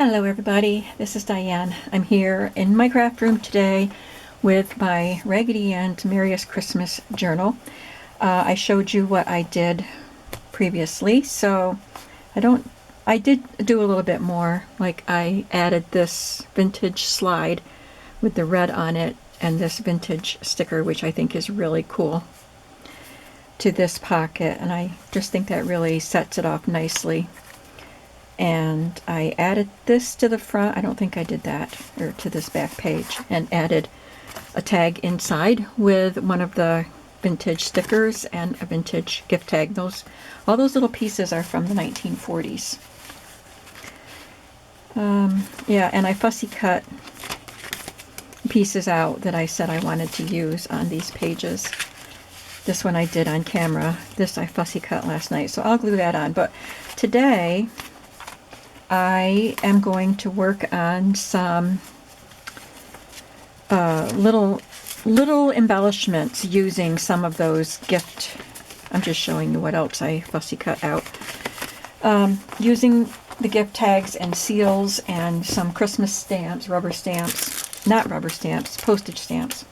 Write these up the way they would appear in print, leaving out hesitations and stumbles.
Hello everybody, this is Diane. I'm here in my craft room today with my Raggedy Ann Merriest Christmas journal. I showed you what I did previously, so I did do a little bit more. Like I added this vintage slide with the red on it and this vintage sticker, which I think is really cool, to this pocket, and I just think that really sets it off nicely. And I added this to the front. I don't think I did that, or to this back page, and added a tag inside with one of the vintage stickers and a vintage gift tag. All those little pieces are from the 1940s. Yeah, and I fussy cut pieces out that I said I wanted to use on these pages. This one I did on camera. This I fussy cut last night, so I'll glue that on. But today I am going to work on some little embellishments using some of those gift. I'm just showing you what else I fussy cut out. Using the gift tags and seals and some Christmas stamps, not rubber stamps, postage stamps.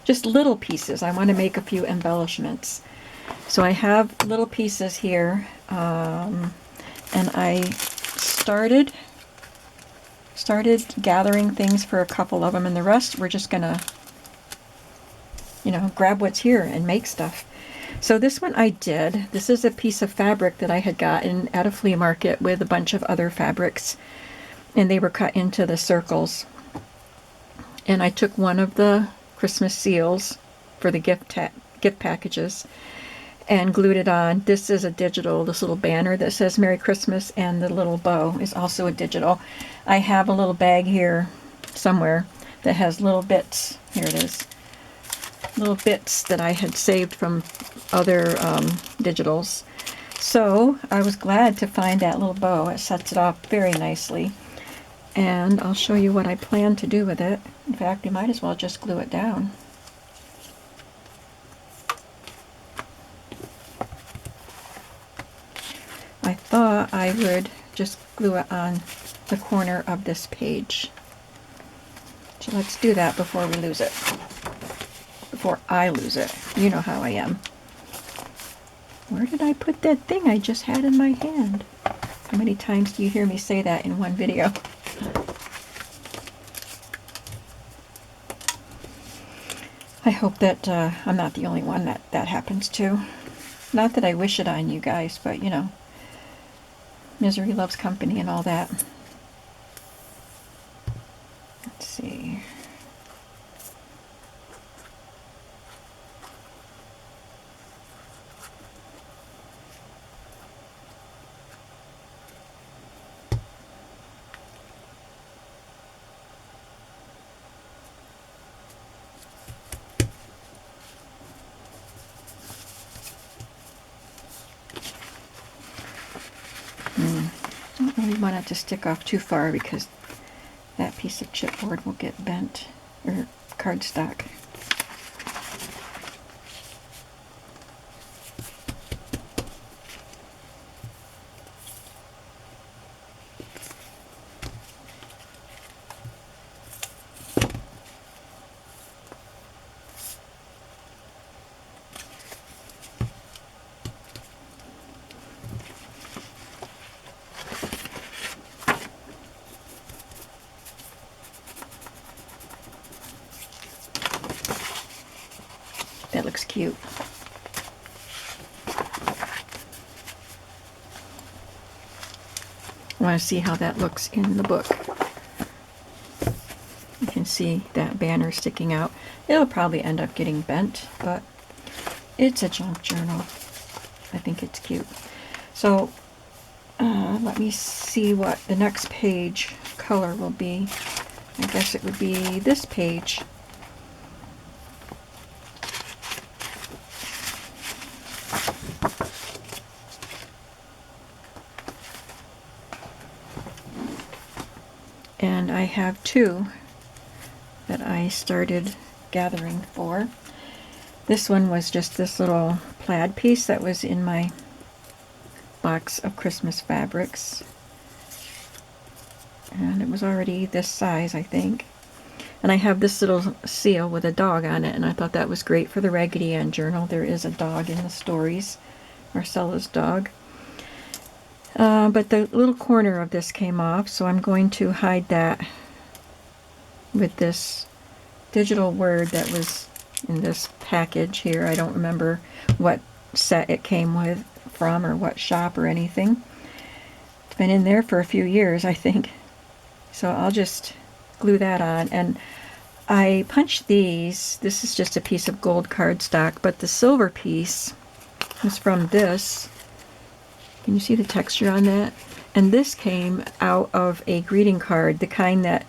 Just little pieces. I want to make a few embellishments. So I have little pieces here, and I started gathering things for a couple of them, and the rest we're just gonna, grab what's here and make stuff. So this one I did. This is a piece of fabric that I had gotten at a flea market with a bunch of other fabrics, and they were cut into the circles. And I took one of the Christmas seals for the gift packages and glued it on. This is a digital, this little banner that says Merry Christmas, and the little bow is also a digital. I have a little bag here somewhere that has little bits. Here it is. Little bits that I had saved from other digitals. So I was glad to find that little bow. It sets it off very nicely. And I'll show you what I plan to do with it. In fact, you might as well just glue it down. I thought I would just glue it on the corner of this page. So let's do that before we lose it. Before I lose it. You know how I am. Where did I put that thing I just had in my hand? How many times do you hear me say that in one video? I hope that I'm not the only one that happens to. Not that I wish it on you guys, but misery loves company and all that. Let's see. I don't really want it to stick off too far because that piece of chipboard will get bent, or cardstock. That looks cute. I want to see how that looks in the book. You can see that banner sticking out. It'll probably end up getting bent, but it's a junk journal. I think it's cute. So let me see what the next page color will be. I guess it would be this page. And I have two that I started gathering for. This one was just this little plaid piece that was in my box of Christmas fabrics. was already this size, I think. And I have this little seal with a dog on it, and I thought that was great for the Raggedy Ann journal. There is a dog in the stories, Marcella's dog. But the little corner of this came off, so I'm going to hide that with this digital word that was in this package here. I don't remember what set it came with from or what shop or anything. It's been in there for a few years, I think. So I'll just glue that on. And I punched these. This is just a piece of gold cardstock, but the silver piece is from this. Can you see the texture on that? And this came out of a greeting card, the kind that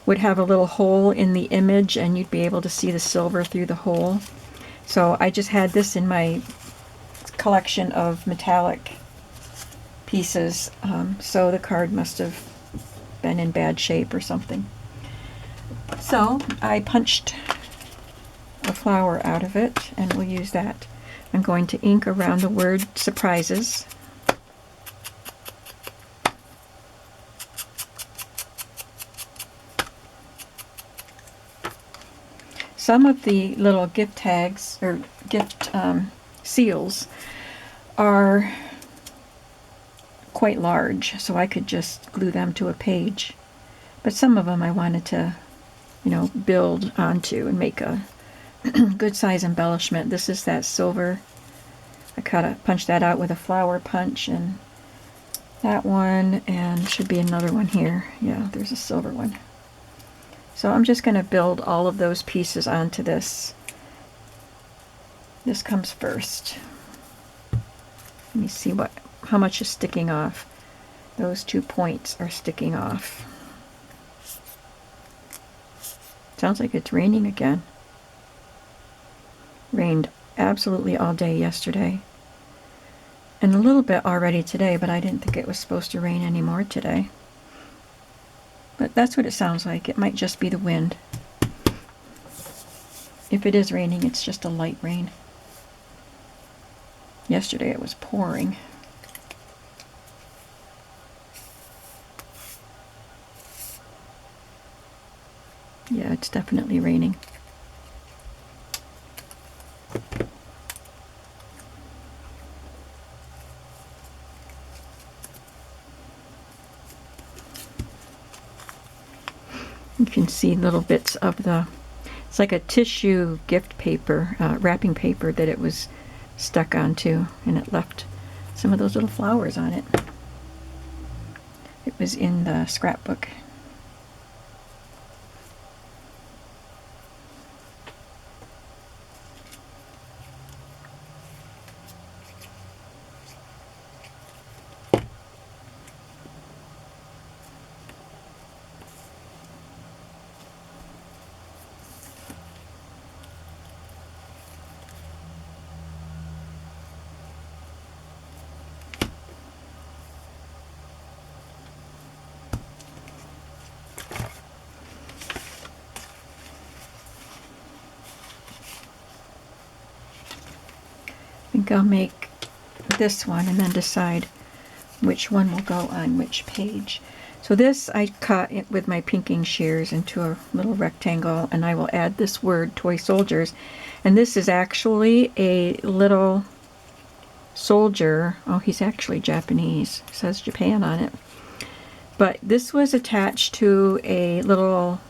would have a little hole in the image and you'd be able to see the silver through the hole. So I just had this in my collection of metallic pieces, so the card must have been in bad shape or something. So I punched a flower out of it, and we'll use that. I'm going to ink around the word surprises. Some of the little gift tags or gift seals are quite large, so I could just glue them to a page. But some of them I wanted to, build onto and make a good size embellishment. This is that silver. I punched that out with a flower punch, and that one, and should be another one here. Yeah, there's a silver one. So I'm just going to build all of those pieces onto this. This comes first. Let me see how much is sticking off. Those 2 points are sticking off. Sounds like it's raining again. Rained absolutely all day yesterday. And a little bit already today, but I didn't think it was supposed to rain anymore today. But that's what it sounds like. It might just be the wind. If it is raining, it's just a light rain. Yesterday it was pouring. Yeah, it's definitely raining. You can see little bits of it's like a tissue gift paper, wrapping paper that it was stuck onto, and it left some of those little flowers on it. It was in the scrapbook. I think I'll make this one and then decide which one will go on which page. So this I cut it with my pinking shears into a little rectangle, and I will add this word, toy soldiers. And this is actually a little soldier. Oh, he's actually Japanese. It says Japan on it. But this was attached to a little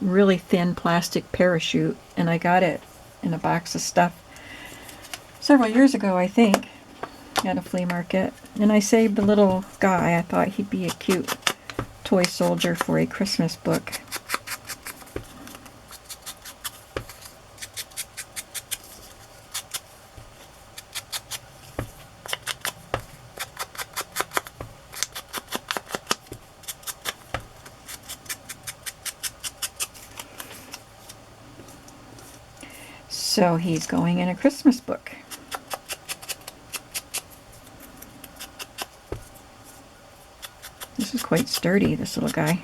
really thin plastic parachute, and I got it in a box of stuff several years ago, I think, at a flea market. And I saved the little guy. I thought he'd be a cute toy soldier for a Christmas book. So he's going in a Christmas book. This is quite sturdy, this little guy.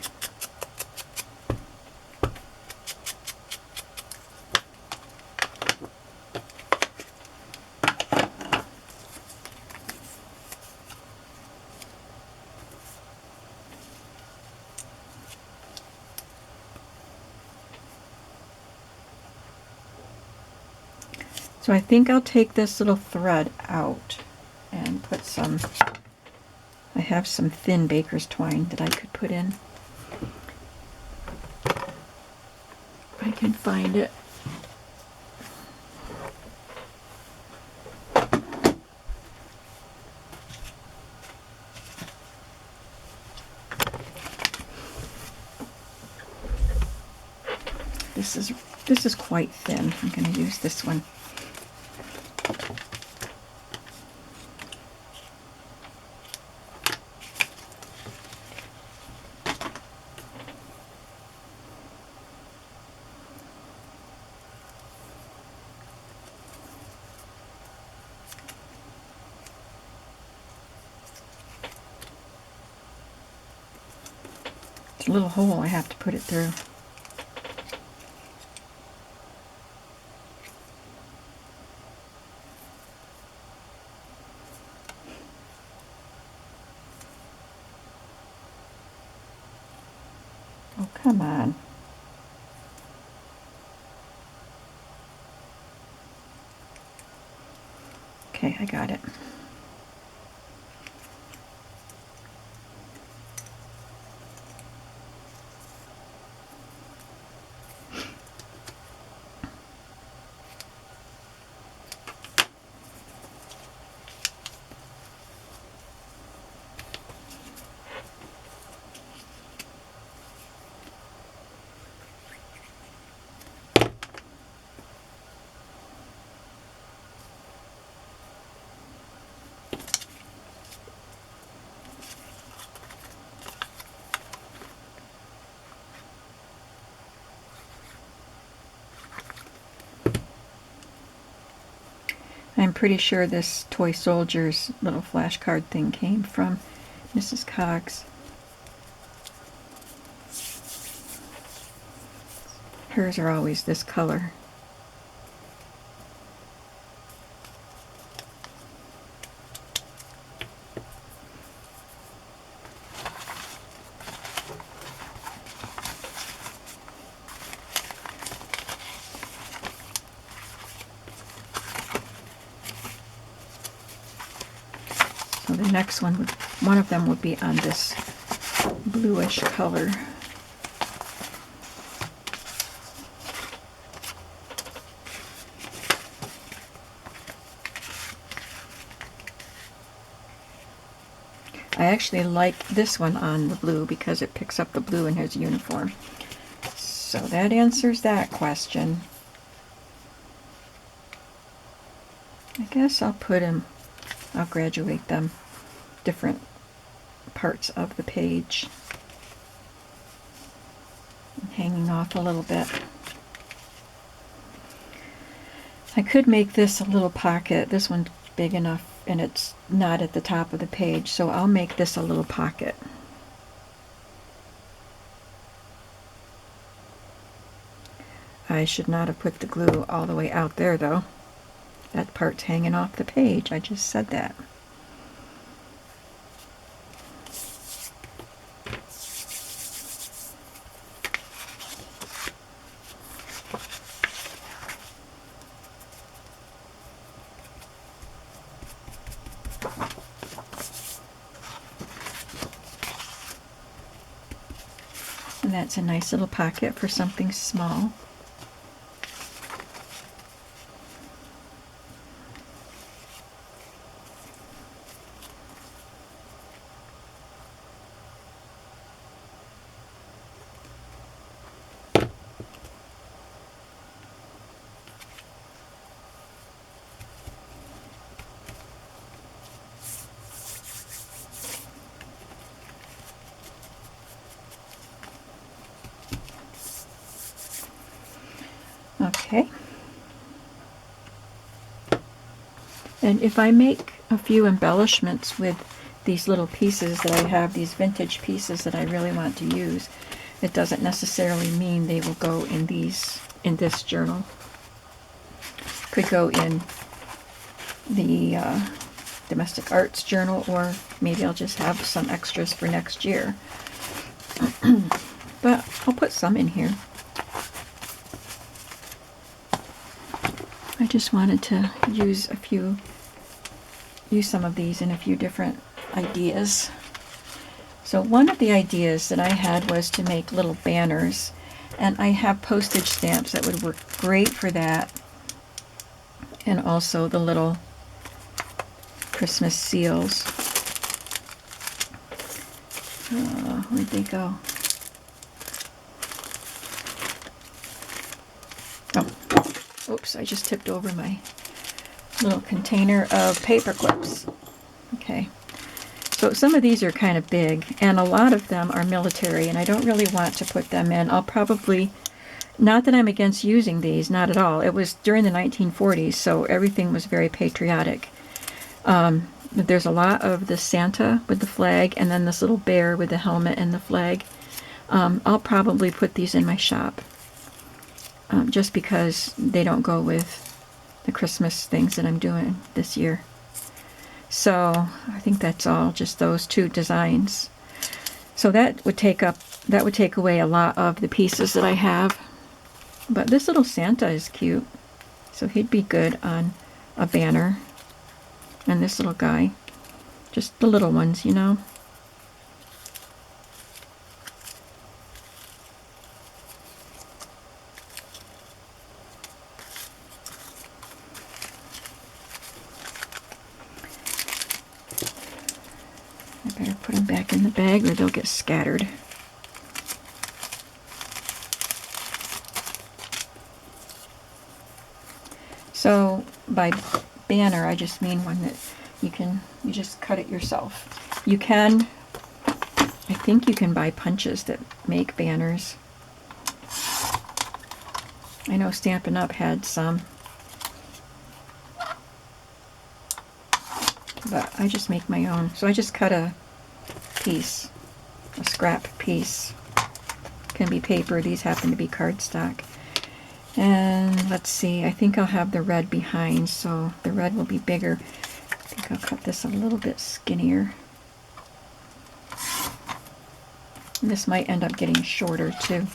So I think I'll take this little thread out and put some, I have some thin baker's twine that I could put in. If I can find it. This is quite thin. I'm going to use this one. It's a little hole I have to put it through. Oh, come on. Okay, I got it. I'm pretty sure this Toy Soldiers little flashcard thing came from Mrs. Cogg's. Hers are always this color. So the next one of them would be on this bluish color. I actually like this one on the blue because it picks up the blue in his uniform. So that answers that question. I guess I'll graduate them different parts of the page, hanging off a little bit. I could make this a little pocket. This one's big enough and it's not at the top of the page, so I'll make this a little pocket. I should not have put the glue all the way out there though. That part's hanging off the page. I just said that. And that's a nice little pocket for something small. Okay. And if I make a few embellishments with these little pieces that I have, these vintage pieces that I really want to use, it doesn't necessarily mean they will go in this journal. Could go in the domestic arts journal, or maybe I'll just have some extras for next year. But I'll put some in here. I just wanted to use some of these in a few different ideas. So one of the ideas that I had was to make little banners, and I have postage stamps that would work great for that, and also the little Christmas seals. Where'd they go? Oh, oops, I just tipped over my little container of paper clips. Okay. So some of these are kind of big, and a lot of them are military, and I don't really want to put them in. I'll probably, not that I'm against using these, not at all. It was during the 1940s, so everything was very patriotic. There's a lot of the Santa with the flag, and then this little bear with the helmet and the flag. I'll probably put these in my shop, just because they don't go with the Christmas things that I'm doing this year. So I think that's all, just those two designs. So that would take away a lot of the pieces that I have. But this little Santa is cute, so he'd be good on a banner. And this little guy, just the little ones, you know. I better put them back in the bag or they'll get scattered. So by banner, I just mean one that you just cut it yourself. You can, I think you can buy punches that make banners. I know Stampin' Up! Had some. But I just make my own. So I just cut a piece, a scrap piece. Can be paper. These happen to be cardstock. And let's see, I think I'll have the red behind, so the red will be bigger. I think I'll cut this a little bit skinnier. And this might end up getting shorter too.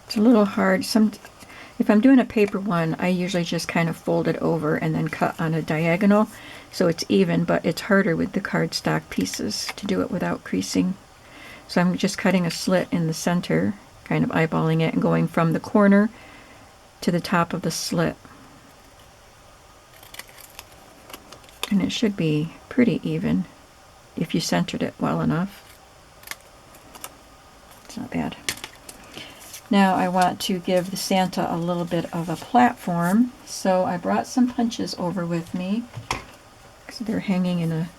It's a little hard. If I'm doing a paper one, I usually just kind of fold it over and then cut on a diagonal so it's even, but it's harder with the cardstock pieces to do it without creasing. So I'm just cutting a slit in the center, kind of eyeballing it and going from the corner to the top of the slit. And it should be pretty even if you centered it well enough. It's not bad. Now I want to give the Santa a little bit of a platform, so I brought some punches over with me because they're hanging in a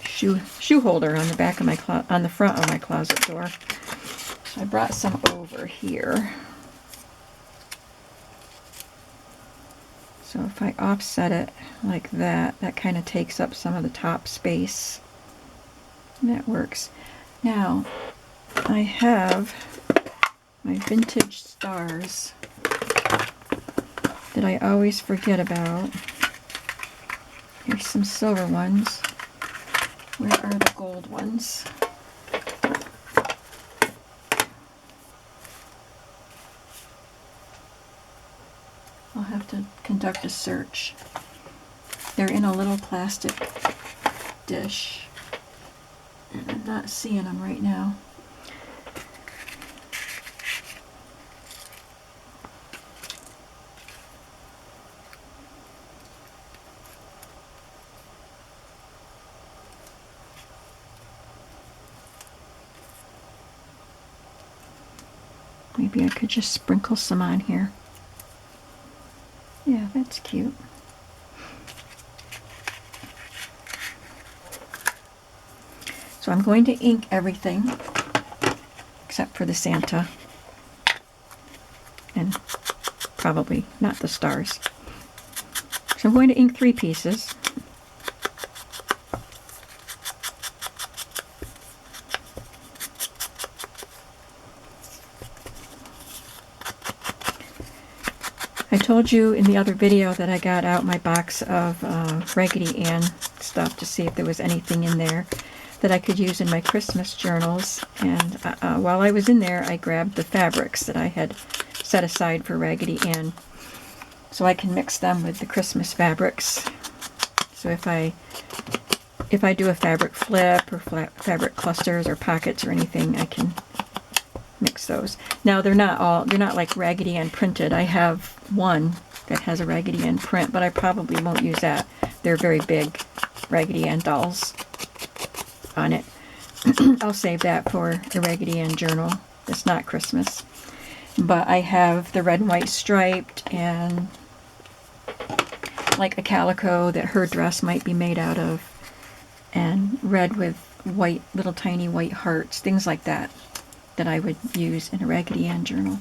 shoe holder on the back of my on the front of my closet door. So I brought some over here. So if I offset it like that, that kind of takes up some of the top space. And that works. Now, I have my vintage stars that I always forget about. Here's some silver ones. Where are the gold ones? I'll have to conduct a search. They're in a little plastic dish. And I'm not seeing them right now. Maybe I could just sprinkle some on here. Yeah, that's cute. So I'm going to ink everything except for the Santa and probably not the stars. So I'm going to ink 3 pieces. I told you in the other video that I got out my box of Raggedy Ann stuff to see if there was anything in there that I could use in my Christmas journals. And while I was in there, I grabbed the fabrics that I had set aside for Raggedy Ann, so I can mix them with the Christmas fabrics. So if I do a fabric flip or fabric clusters or pockets or anything, I can mix those. Now they're not like Raggedy Ann printed. I have one that has a Raggedy Ann print, but I probably won't use that. They're very big Raggedy Ann dolls on it. I'll save that for the Raggedy Ann journal. It's not Christmas. But I have the red and white striped and like a calico that her dress might be made out of, and red with white, little tiny white hearts, things like that, that I would use in a Raggedy Ann journal.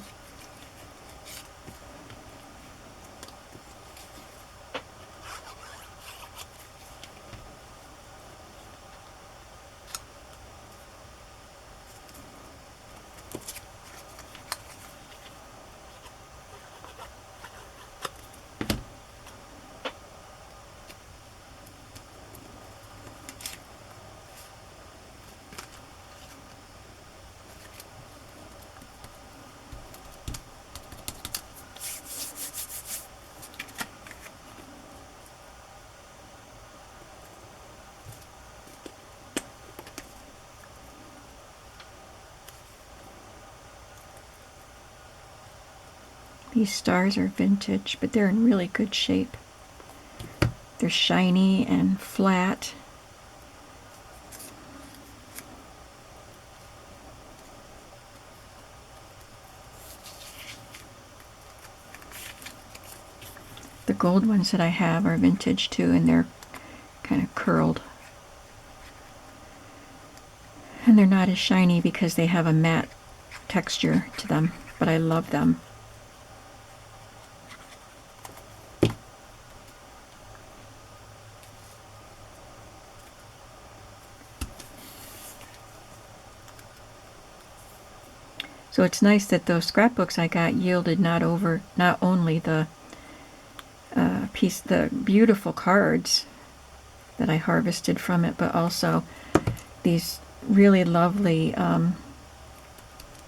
These stars are vintage, but they're in really good shape. They're shiny and flat. The gold ones that I have are vintage too, and they're kind of curled. And they're not as shiny because they have a matte texture to them, but I love them. So it's nice that those scrapbooks I got yielded not only the the beautiful cards that I harvested from it, but also these really lovely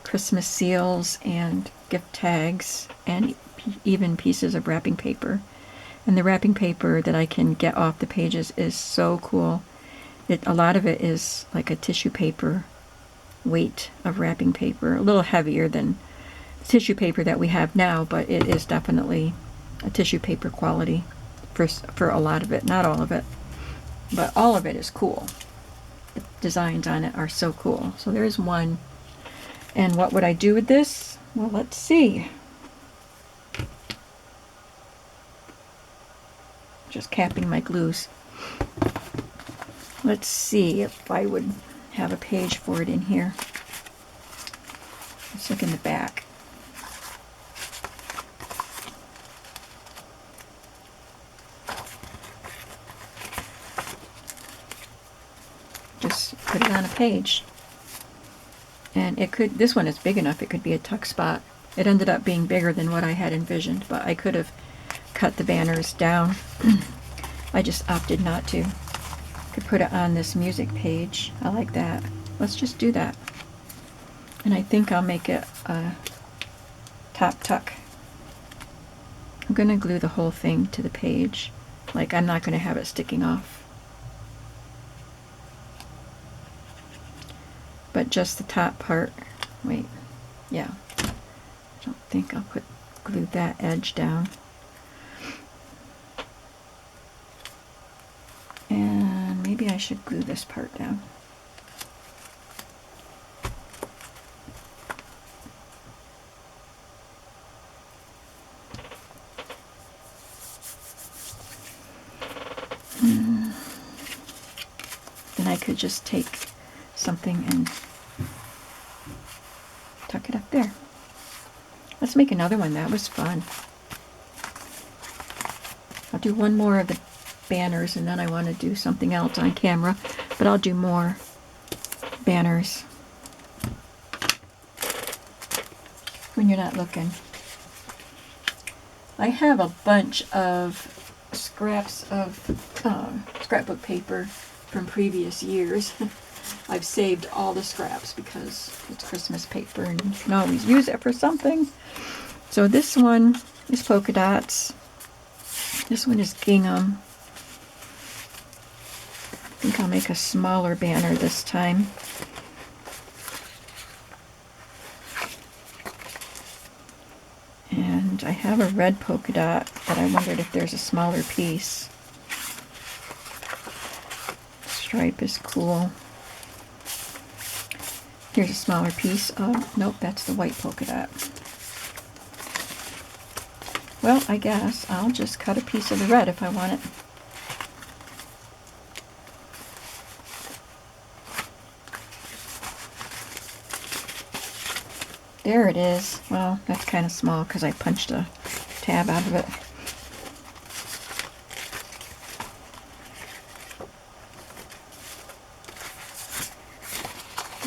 Christmas seals and gift tags, and even pieces of wrapping paper. And the wrapping paper that I can get off the pages is so cool. A lot of it is like a tissue paper weight of wrapping paper, a little heavier than the tissue paper that we have now, but it is definitely a tissue paper quality for a lot of it, not all of it, but all of it is cool. The designs on it are so cool. So there's one. And what would I do with this? Well, let's see. Just capping my glues. Let's see if I would have a page for it in here. Let's look in the back. Just put it on a page. And this one is big enough, it could be a tuck spot. It ended up being bigger than what I had envisioned, but I could have cut the banners down. I just opted not to. Could put it on this music page. I like that. Let's just do that. And I think I'll make it a top tuck. I'm going to glue the whole thing to the page. Like, I'm not going to have it sticking off. But just the top part. Wait. Yeah. I don't think I'll glue that edge down. And maybe I should glue this part down. Then I could just take something and tuck it up there. Let's make another one. That was fun. I'll do one more of the banners, and then I want to do something else on camera, but I'll do more banners when you're not looking. I have a bunch of scraps of scrapbook paper from previous years. I've saved all the scraps because it's Christmas paper and you can always use it for something. So this one is polka dots. This one is gingham. I think I'll make a smaller banner this time. And I have a red polka dot, but I wondered if there's a smaller piece. Stripe is cool. Here's a smaller piece. Nope, that's the white polka dot. Well, I guess I'll just cut a piece of the red if I want it. There it is. Well, that's kind of small because I punched a tab out of it.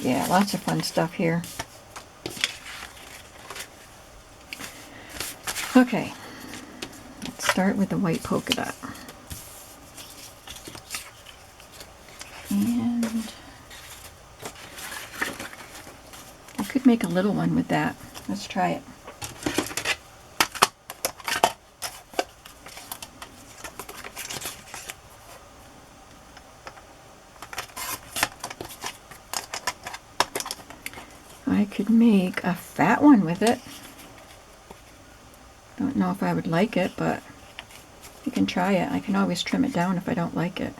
Yeah, lots of fun stuff here. Okay, let's start with the white polka dot. And I could make a little one with that. Let's try it. I could make a fat one with it. Don't know if I would like it, but you can try it. I can always trim it down if I don't like it.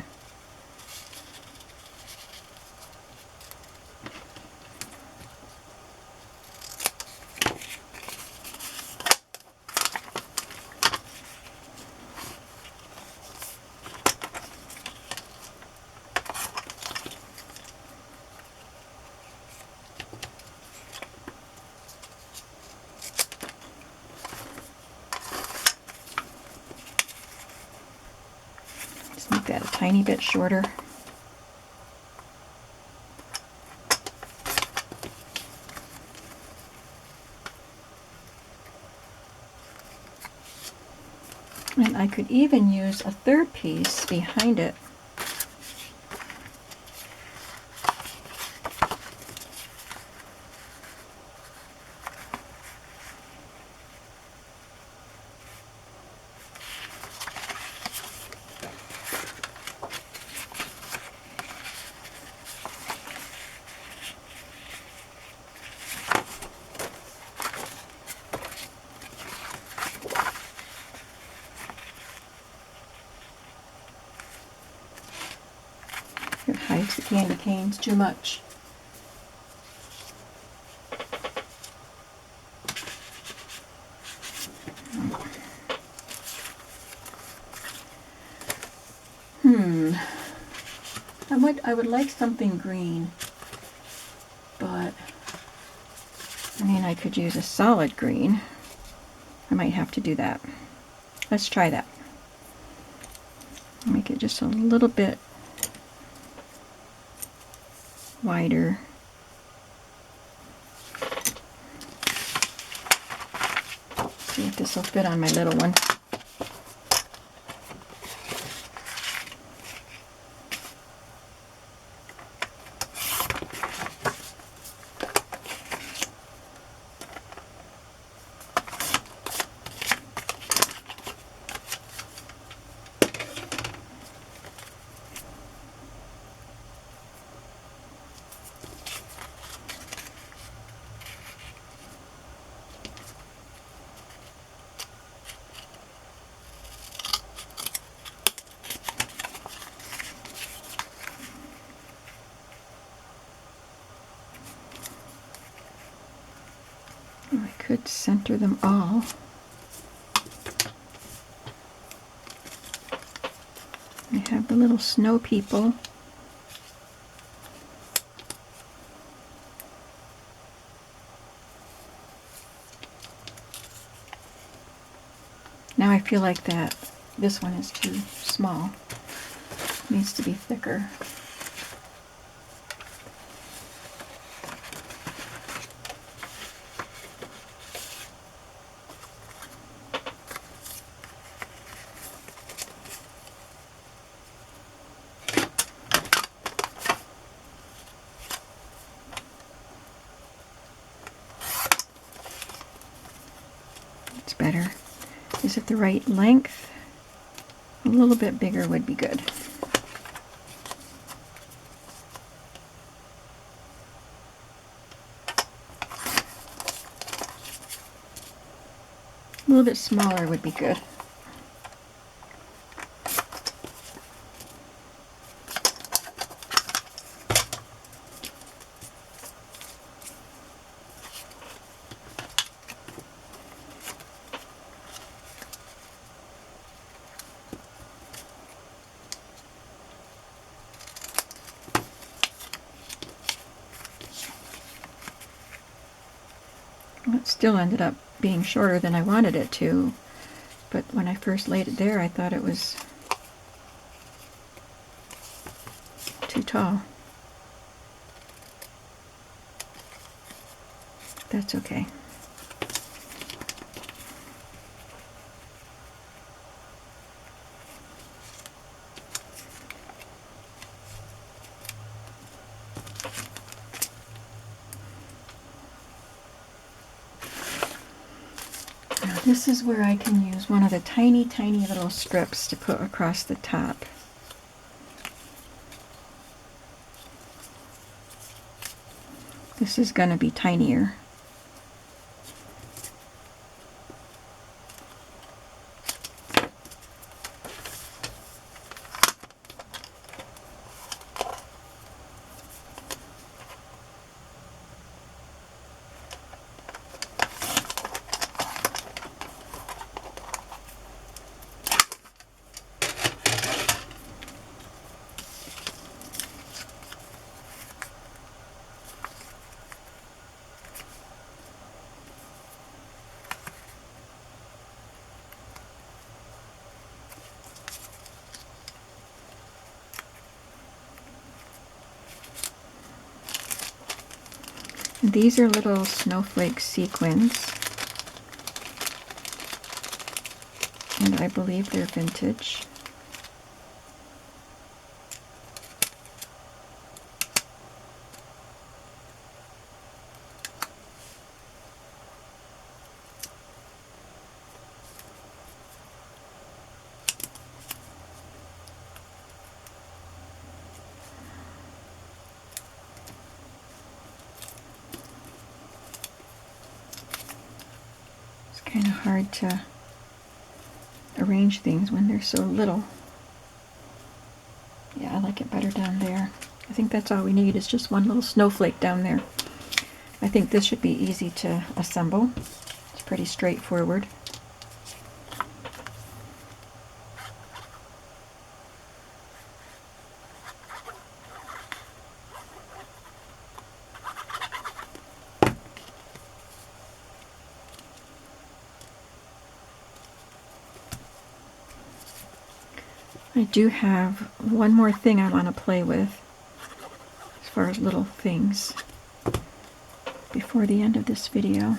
Make that a tiny bit shorter. And I could even use a third piece behind it. It hides the candy canes too much. I would like something green, but I mean, I could use a solid green. I might have to do that. Let's try that. Make it just a little bit wider. See if this will fit on my little one. I could center them all. I have the little snow people. Now I feel like that this one is too small. It needs to be thicker. It's better. Is it the right length? A little bit bigger would be good. A little bit smaller would be good. Well, it still ended up being shorter than I wanted it to, but when I first laid it there, I thought it was too tall. That's okay. Now this is where I can use one of the tiny, tiny little strips to put across the top. This is going to be tinier. These are little snowflake sequins, and I believe they're vintage. Kind of hard to arrange things when they're so little. Yeah, I like it better down there. I think that's all we need is just one little snowflake down there. I think this should be easy to assemble. It's pretty straightforward. I do have one more thing I want to play with as far as little things before the end of this video.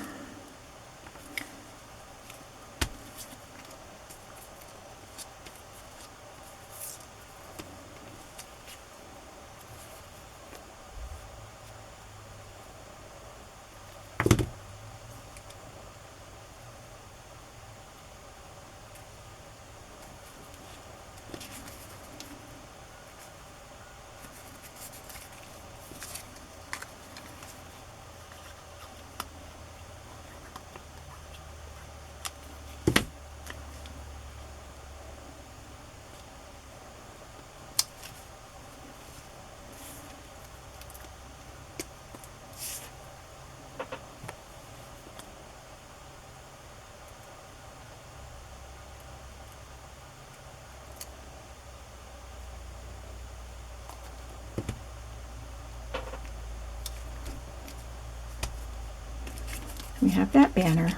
We have that banner.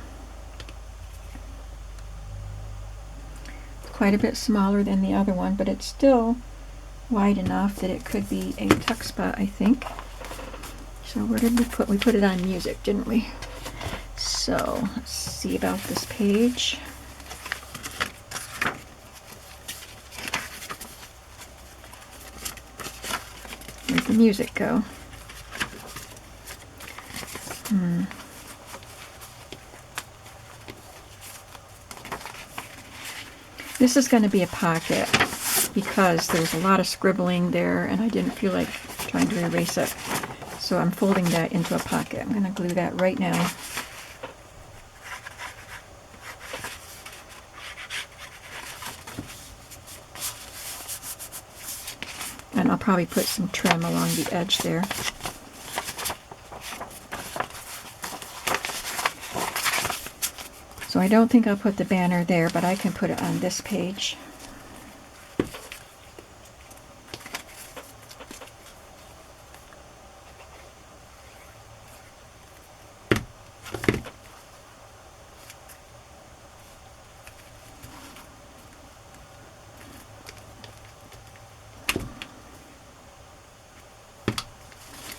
It's quite a bit smaller than the other one, but it's still wide enough that it could be a tuck spot, I think. So where did we put? We put it on music, didn't we? So let's see about this page. Where'd the music go? This is going to be a pocket because there's a lot of scribbling there and I didn't feel like trying to erase it. So I'm folding that into a pocket. I'm going to glue that right now. And I'll probably put some trim along the edge there. So I don't think I'll put the banner there, but I can put it on this page.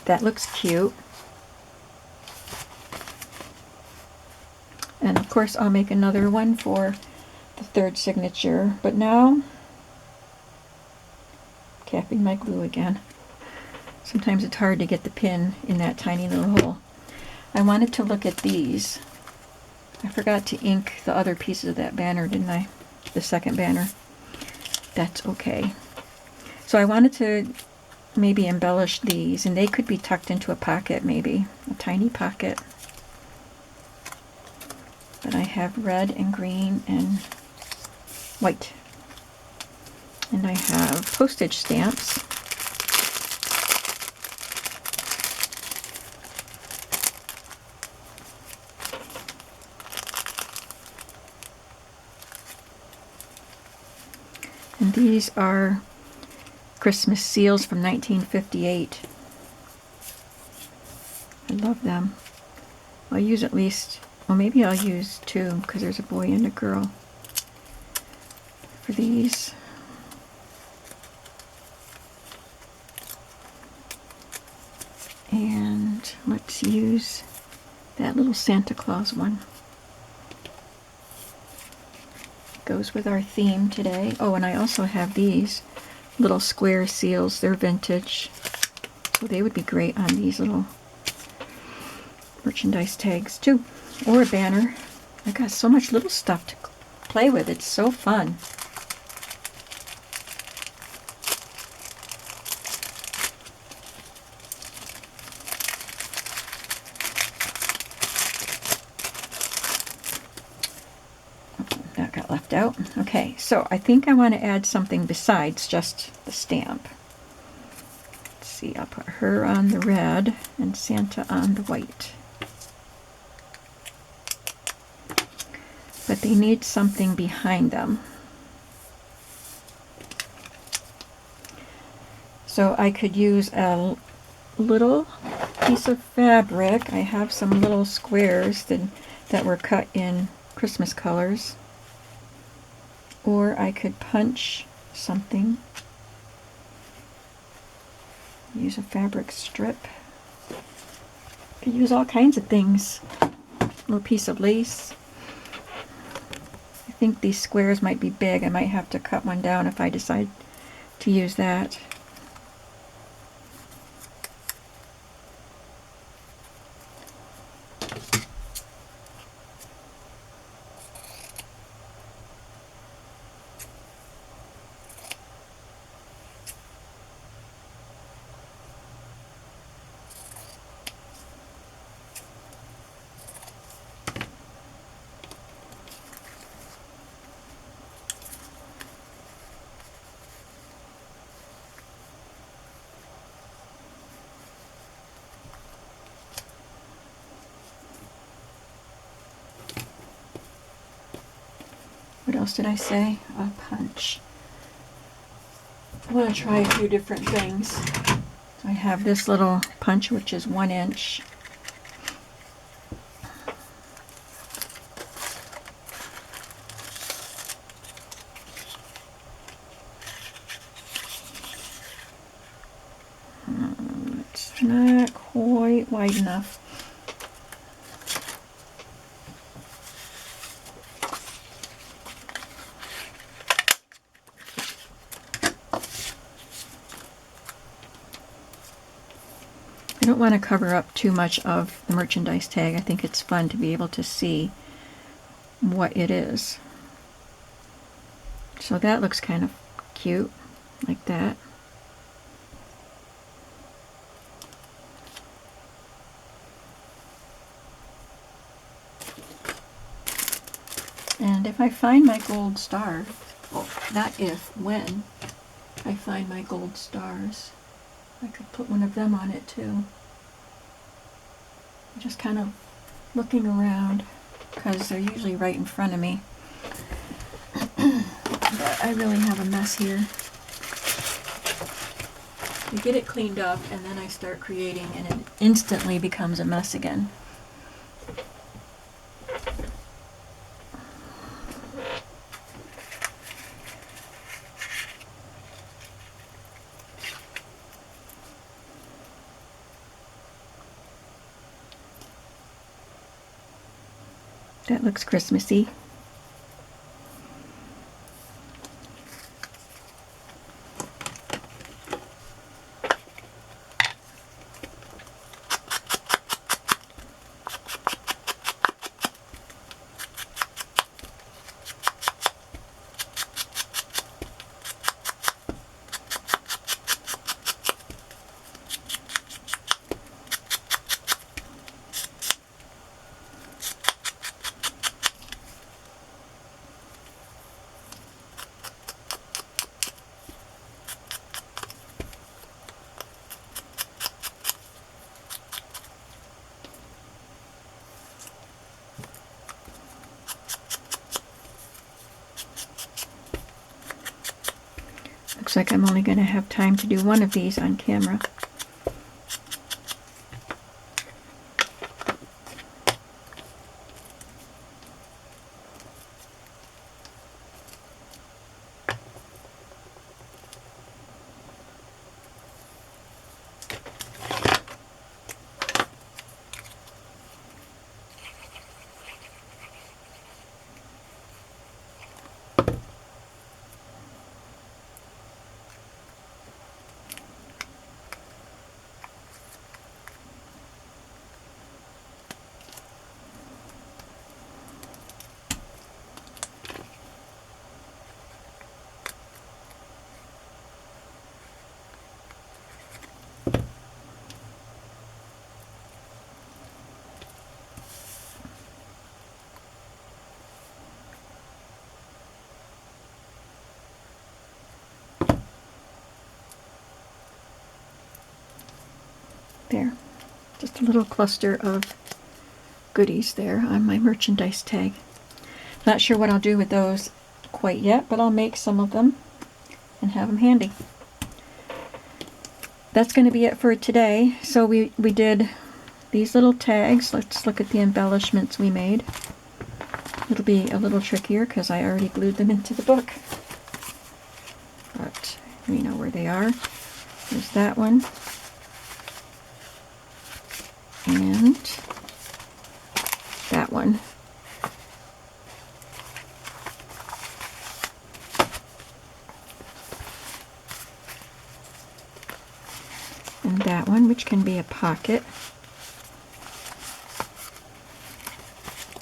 That looks cute. And of course I'll make another one for the third signature, but now capping my glue again. Sometimes it's hard to get the pin in that tiny little hole. I wanted to look at these. I forgot to ink the other pieces of that banner, didn't I? The second banner. That's okay. So I wanted to maybe embellish these, and they could be tucked into a pocket, maybe a tiny pocket. But I have red and green and white, and I have postage stamps. And these are Christmas seals from 1958. I love them. I'll use at least, well, maybe I'll use two because there's a boy and a girl for these. And let's use that little Santa Claus one. Goes with our theme today. Oh, and I also have these little square seals. They're vintage, so they would be great on these little merchandise tags too, or a banner. I got so much little stuff to play with. It's so fun. That got left out. Okay, so I think I want to add something besides just the stamp. Let's see, I'll put her on the red and Santa on the white. But they need something behind them. So I could use a little piece of fabric. I have some little squares that were cut in Christmas colors. Or I could punch something. Use a fabric strip. I could use all kinds of things. A little piece of lace. I think these squares might be big. I might have to cut one down if I decide to use that. What else did I say? A punch. I want to try a few different things. I have this little punch, which is 1 inch. not quite wide enough. I don't want to cover up too much of the merchandise tag. I think it's fun to be able to see what it is. So that looks kind of cute, like that. And if I find my gold star, well, not if, when I find my gold stars, I could put one of them on it too. I'm just kind of looking around because they're usually right in front of me. But I really have a mess here. I get it cleaned up and then I start creating and it instantly becomes a mess again. That looks Christmassy. Looks like I'm only going to have time to do one of these on camera. There, just a little cluster of goodies there on my merchandise tag. Not sure what I'll do with those quite yet, but I'll make some of them and have them handy. That's going to be it for today. So we did these little tags. Let's look at the embellishments we made. It'll be a little trickier because I already glued them into the book. But we know where they are. There's that one. And that one. And that one, which can be a pocket.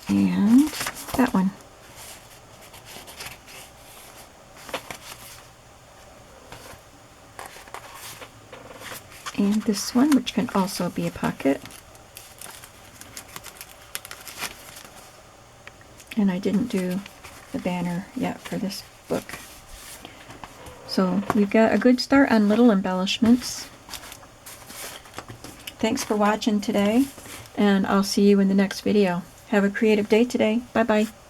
And that one. And this one, which can also be a pocket. And I didn't do the banner yet for this book. So we've got a good start on little embellishments. Thanks for watching today, and I'll see you in the next video. Have a creative day today. Bye-bye.